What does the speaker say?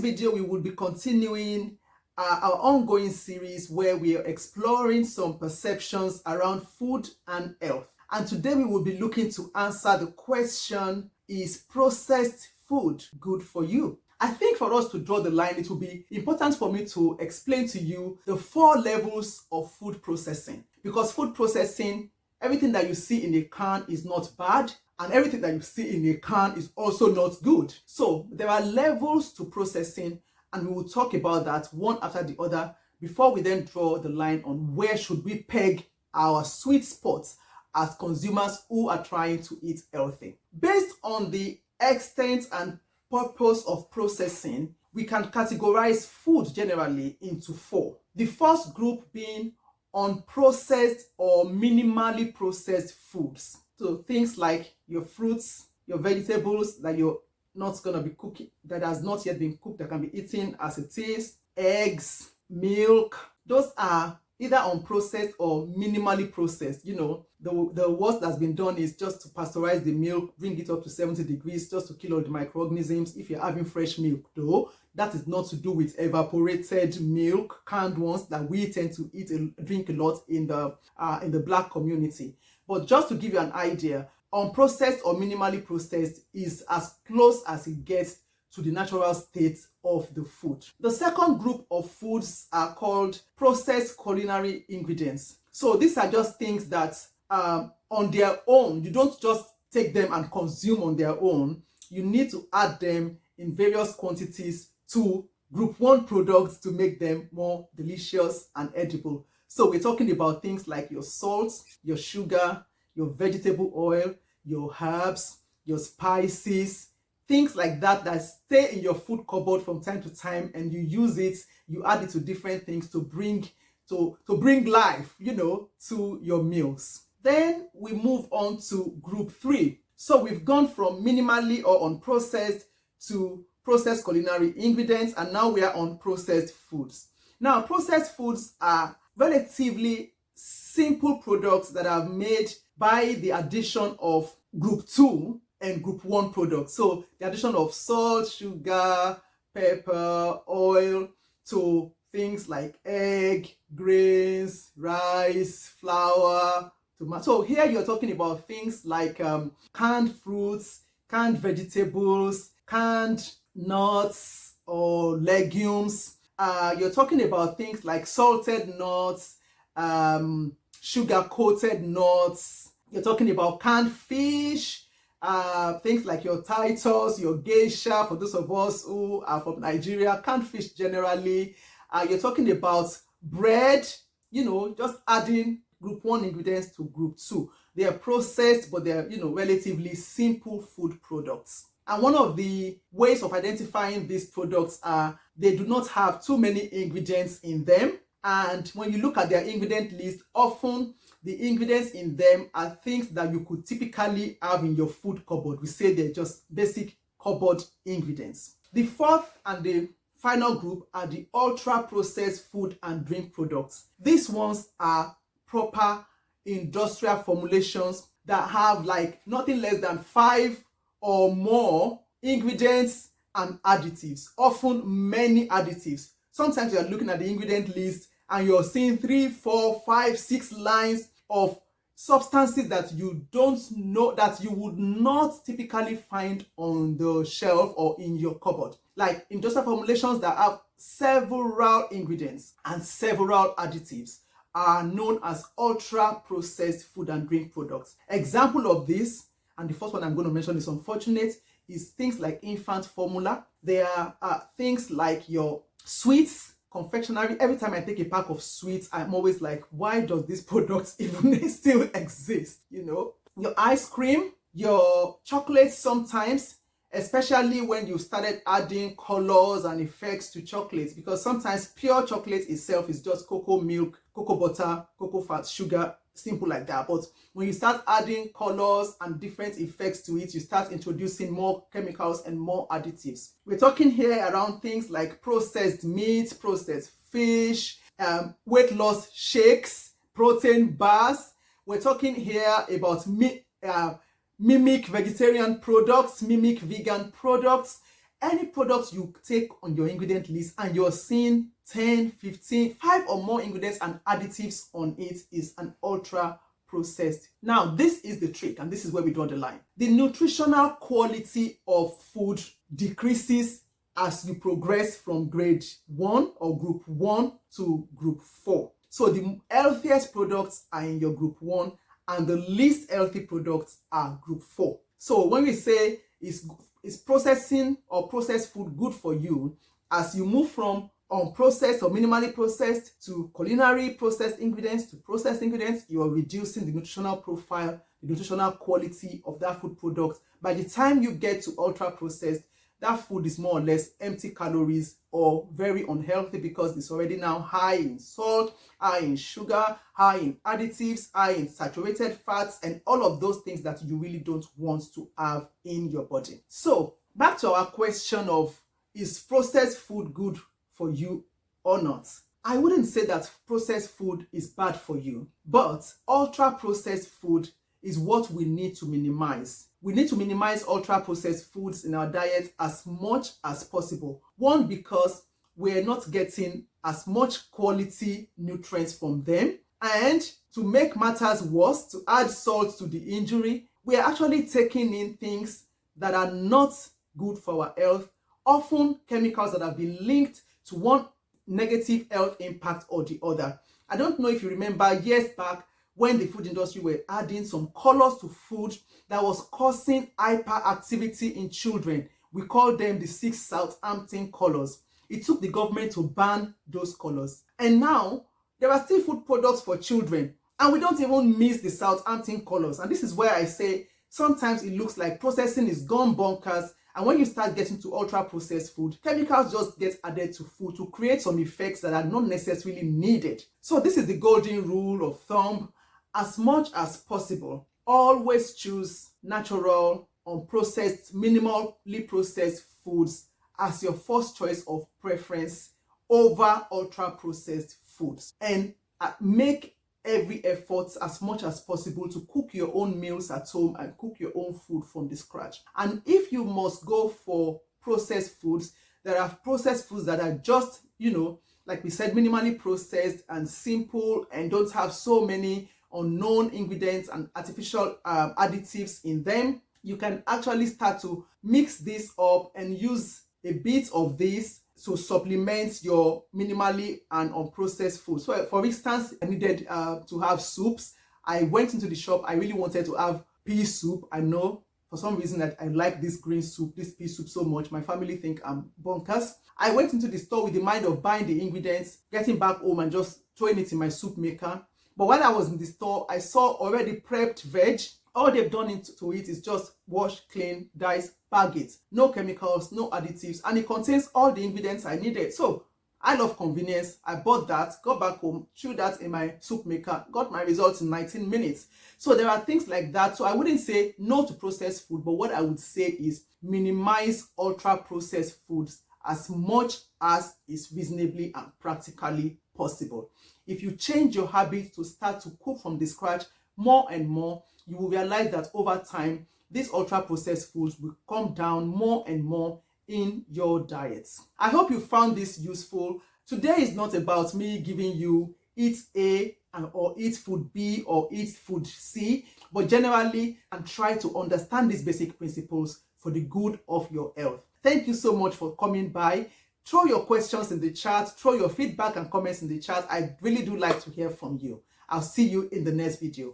video, we will be continuing our ongoing series where we are exploring some perceptions around food and health. And today we will be looking to answer the question, is processed food good for you? I think for us to draw the line, it will be important for me to explain to you the 4 levels of food processing. Because food processing, everything that you see in a can is not bad, and everything that you see in a can is also not good. So there are levels to processing, and we will talk about that one after the other before we then draw the line on where should we peg our sweet spots as consumers who are trying to eat healthy. Based on the extent and purpose of processing, we can categorize food generally into 4. The first group being unprocessed or minimally processed foods. So things like your fruits, your vegetables that you're not going to be cooking, that has not yet been cooked, that can be eaten as it is, eggs, milk. Those are either unprocessed or minimally processed. You know, the worst that's been done is just to pasteurize the milk, bring it up to 70 degrees just to kill all the microorganisms. If you're having fresh milk though, that is not to do with evaporated milk, canned ones that we tend to eat and drink a lot in the Black community. But just to give you an idea, unprocessed or minimally processed is as close as it gets to the natural state of the food. The second group of foods are called processed culinary ingredients. So these are just things that on their own, you don't just take them and consume on their own. You need to add them in various quantities to group 1 products to make them more delicious and edible. So we're talking about things like your salt, your sugar, your vegetable oil, your herbs, your spices, things like that that stay in your food cupboard from time to time, and you use it, you add it to different things to bring life, you know, to your meals. Then we move on to group 3. So we've gone from minimally or unprocessed to processed culinary ingredients, and now we are on processed foods. Now, processed foods are relatively simple products that are made by the addition of group 2 and group 1 products. So the addition of salt, sugar, pepper, oil to things like egg, grains, rice, flour, tomato. So here you're talking about things like canned fruits, canned vegetables, canned nuts or legumes. You're talking about things like salted nuts, sugar-coated nuts. You're talking about canned fish, things like your Titus, your geisha, for those of us who are from Nigeria, canned fish generally. You're talking about bread, you know, just adding group 1 ingredients to group 2. They are processed, but they're, you know, relatively simple food products. And one of the ways of identifying these products are they do not have too many ingredients in them. And when you look at their ingredient list, often the ingredients in them are things that you could typically have in your food cupboard. We say they're just basic cupboard ingredients. The fourth and the final group are the ultra-processed food and drink products. These ones are proper industrial formulations that have like nothing less than 5 or more ingredients and additives, often many additives. Sometimes you're looking at the ingredient list and you're seeing 3, 4, 5, 6 lines of substances that you don't know, that you would not typically find on the shelf or in your cupboard. Like industrial formulations that have several ingredients and several additives are known as ultra-processed food and drink products. Example of this, and the first one I'm going to mention is unfortunate, is things like infant formula. There are things like your sweets, confectionery. Every time I take a pack of sweets, I'm always like, why does this product even still exist? You know, your ice cream, your chocolates sometimes, especially when you started adding colors and effects to chocolates, because sometimes pure chocolate itself is just cocoa milk, cocoa butter, cocoa fat, sugar, simple like that. But when you start adding colors and different effects to it, you start introducing more chemicals and more additives. We're talking here around things like processed meat, processed fish, weight loss shakes, protein bars. We're talking here about mimic vegetarian products, mimic vegan products, any product you take on your ingredient list and you're seeing 10, 15, 5 or more ingredients and additives on it is an ultra processed. Now, this is the trick, and this is where we draw the line. The nutritional quality of food decreases as you progress from grade 1 or group 1 to group 4. So the healthiest products are in your group 1 and the least healthy products are group 4. So when we say is processing or processed food good for you, as you move from unprocessed or minimally processed to culinary processed ingredients to processed ingredients, you are reducing the nutritional profile, the nutritional quality of that food product. By the time you get to ultra processed, that food is more or less empty calories or very unhealthy because it's already now high in salt, high in sugar, high in additives, high in saturated fats, and all of those things that you really don't want to have in your body. So back to our question of, is processed food good for you or not? I wouldn't say that processed food is bad for you, but ultra processed food is what we need to minimize. We need to minimize ultra processed foods in our diet as much as possible. One, because we're not getting as much quality nutrients from them. And to make matters worse, to add salt to the injury, we are actually taking in things that are not good for our health, often chemicals that have been linked to one negative health impact or the other. I don't know if you remember years back when the food industry were adding some colors to food that was causing hyperactivity in children. We call them the 6 Southampton colors. It took the government to ban those colors. And now there are still food products for children, and we don't even miss the Southampton colors. And this is where I say sometimes it looks like processing is gone bonkers. And when you start getting to ultra processed food, chemicals just get added to food to create some effects that are not necessarily needed. So this is the golden rule of thumb. As much as possible, always choose natural, unprocessed, minimally processed foods as your first choice of preference over ultra processed foods. And make every effort as much as possible to cook your own meals at home and cook your own food from the scratch. And if you must go for processed foods, there are processed foods that are just, like we said, minimally processed and simple and don't have so many unknown ingredients and artificial additives in them. You can actually start to mix this up and use a bit of this to supplement your minimally and unprocessed food. So for instance, I needed to have soups. I went into the shop. I really wanted to have pea soup. I know for some reason that I like this green soup, this pea soup so much. My family think I'm bonkers. I went into the store with the mind of buying the ingredients, getting back home and just throwing it in my soup maker. But while I was in the store, I saw already prepped veg. All they've done into it is just wash, clean, dice, bag it. No chemicals, no additives, and it contains all the ingredients I needed. So I love convenience. I bought that, got back home, threw that in my soup maker, got my results in 19 minutes. So there are things like that. So I wouldn't say no to processed food, but what I would say is minimize ultra processed foods as much as is reasonably and practically possible. If you change your habits to start to cook from the scratch more and more, you will realize that over time, these ultra processed foods will come down more and more in your diets. I hope you found this useful. Today is not about me giving you eat A or eat food B or eat food C, but generally and try to understand these basic principles for the good of your health. Thank you so much for coming by. Throw your questions in the chat, throw your feedback and comments in the chat. I really do like to hear from you. I'll see you in the next video.